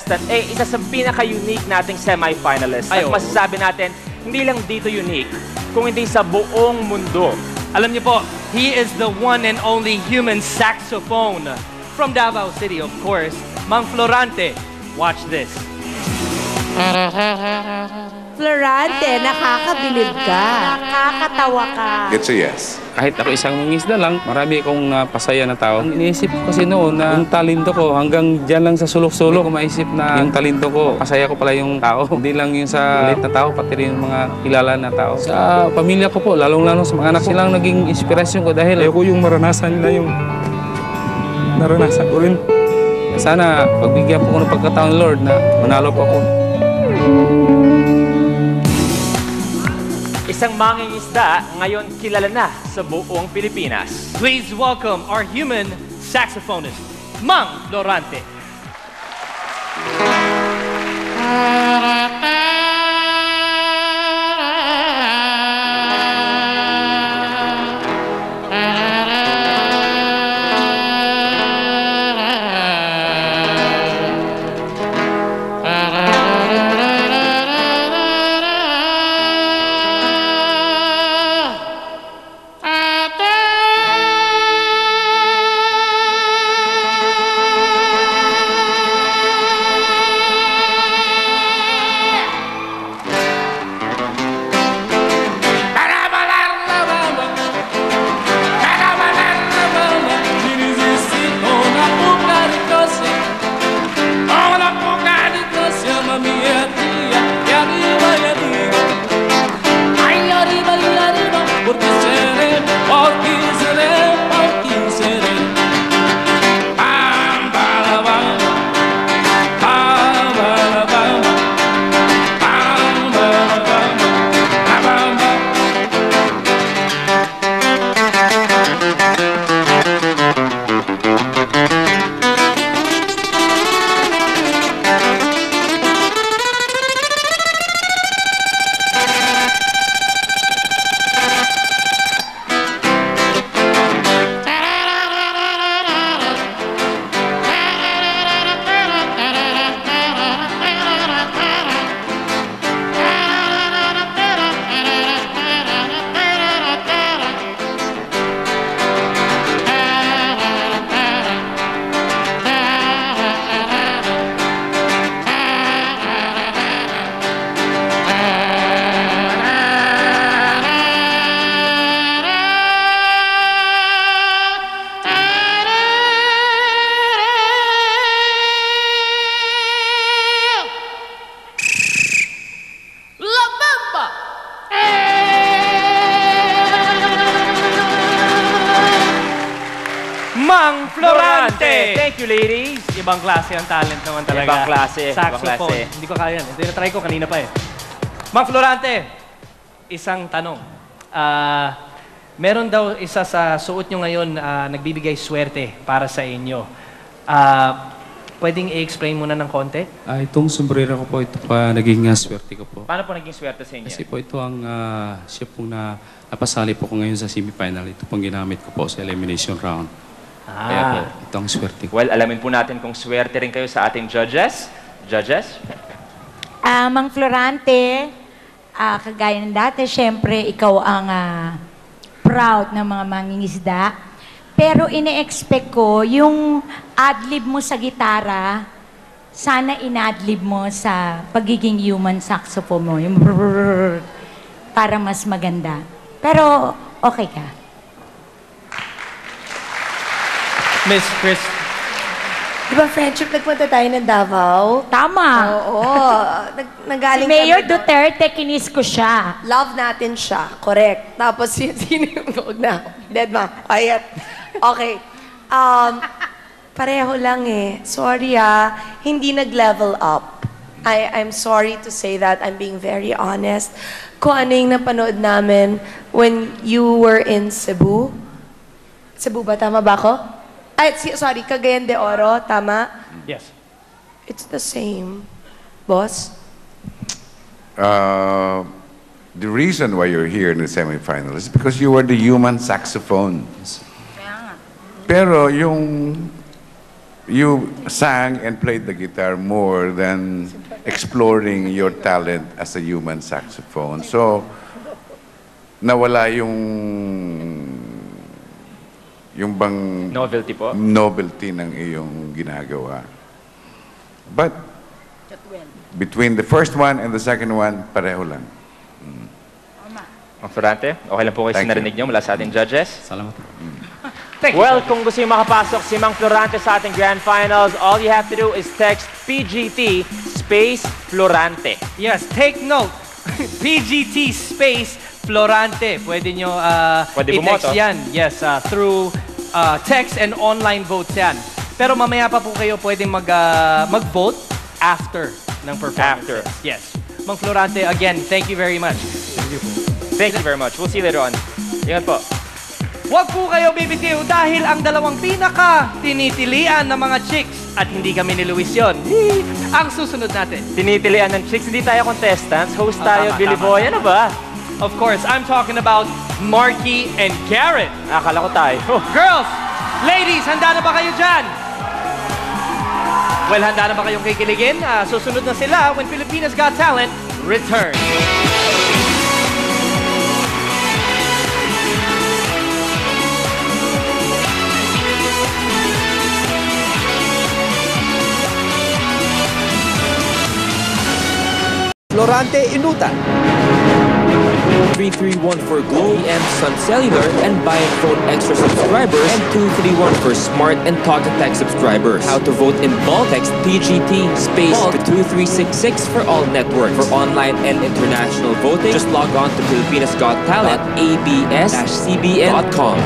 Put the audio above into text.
Eh, isa sa pinaka-unique nating semi-finalist. At masasabi natin, hindi lang dito unique, kung hindi sa buong mundo. Alam niyo po, he is the one and only human saxophone. From Davao City, of course, Mang Florante. Watch this. Florante, nakakabilib ka. Nakakatawa ka. It's a yes. Kahit ako isang mangingisda lang, marami akong napasaya na tao. Iniisip ko kasi noon na yung talento ko hanggang dyan lang sa sulok-sulok ko maisip na yung talento ko, pasaya ko pala yung tao. Hindi lang yung sa liit na tao, pati rin yung mga kilala na tao. Sa pamilya ko po, lalong-lalong sa mga anak ko, silang naging inspirasyon ko dahil ayoko yung maranasan nila yung naranasan ko rin. Sana pagbigyan po ko ng pagkataon, Lord, na manalo po ako. Isang mangingisda, ngayon kilala na sa buong Pilipinas. Please welcome our human saxophonist, Mang Florante. Mang Florante! Thank you, ladies. Ibang klase ang talent naman talaga. Ibang klase. Saxophone. Hindi ko kaya yan. Tinatry ko kanina pa eh. Mang Florante, isang tanong. Meron daw isa sa suot nyo ngayon nagbibigay swerte para sa inyo. Pwedeng i-explain muna ng konti? Itong sombrero ko po, ito pa naging swerte ko po. Paano po naging swerte sa inyo? Kasi po ito ang siya pong napasali po ko ngayon sa semifinal. Ito pong ginamit ko po sa elimination round. Kaya po, ito ang swerte ko. Well, alamin po natin kung swerte rin kayo sa ating judges. Judges? Mang Florante, kagaya ng dati, syempre, ikaw ang proud ng mga mangingisda. Pero ine-expect ko, yung adlib mo sa gitara, sana in-adlib mo sa pagiging human saxophone mo. Yung para mas maganda. Pero, okay ka. Miss Chris. Di ba, friendship, nagpunta tayo ng Davao? Tama. Oo. Nagaling Si Mayor kami doon. Duterte, kinis ko siya. Love natin siya. Correct. Tapos, sino yung huwag na? Dead ma. Quiet. Okay. Pareho lang eh. Sorry hindi nag-level up. I'm sorry to say that. I'm being very honest. Kung ano yung napanood namin when you were in Cebu. Cebu ba? Tama ba ako? Sorry, Cagayan de Oro. Tama? Yes. It's the same. Boss? The reason why you're here in the semifinal is because you were the human saxophone. Pero yung you sang and played the guitar more than exploring your talent as a human saxophone. So, nawala yung bang Novelty po. novelty ng iyong ginagawa. But, between the first one and the second one, pareho lang. Mang Florante, okay lang po kayo Thank you. narinig nyo mula sa ating judges? Thank you. Well, kung gusto nyo makapasok si Mang Florante sa ating Grand Finals, all you have to do is text PGT space Florante. Yes, take note. PGT space Florante. Pwede nyo Pwede i-text bumoto. yan. Yes, through text and online votes yan. Pero mamaya pa po kayo pwedeng mag-vote after ng performance. After. Yes. Mang Florante, again, thank you very much. Thank you very much. We'll see you later on. Ingat po. Huwag po kayo bibitiw dahil ang dalawang tinitilian ng mga chicks at hindi kami ni Luis yun. Ang susunod natin. Tinitilian ng chicks, hindi tayo contestants. Host tayo, tama, Billy tama, Boy. tama. Ano ba? Of course, I'm talking about Marky and Garrett. Akala ko tayo. Girls, ladies, handa na ba kayo dyan? Well, handa na ba kayong kikiligin? Susunod na sila when Pilipinas Got Talent returns. Florante Inutan. 331 for Globe and Sun Cellular, and Buy and Phone Extra subscribers, and 231 for Smart and Talk and Text subscribers. How to vote in bulk? Text PGT space to 2366 for all networks. For online and international voting, just log on to filipinasgottalent.abs-cbn.com.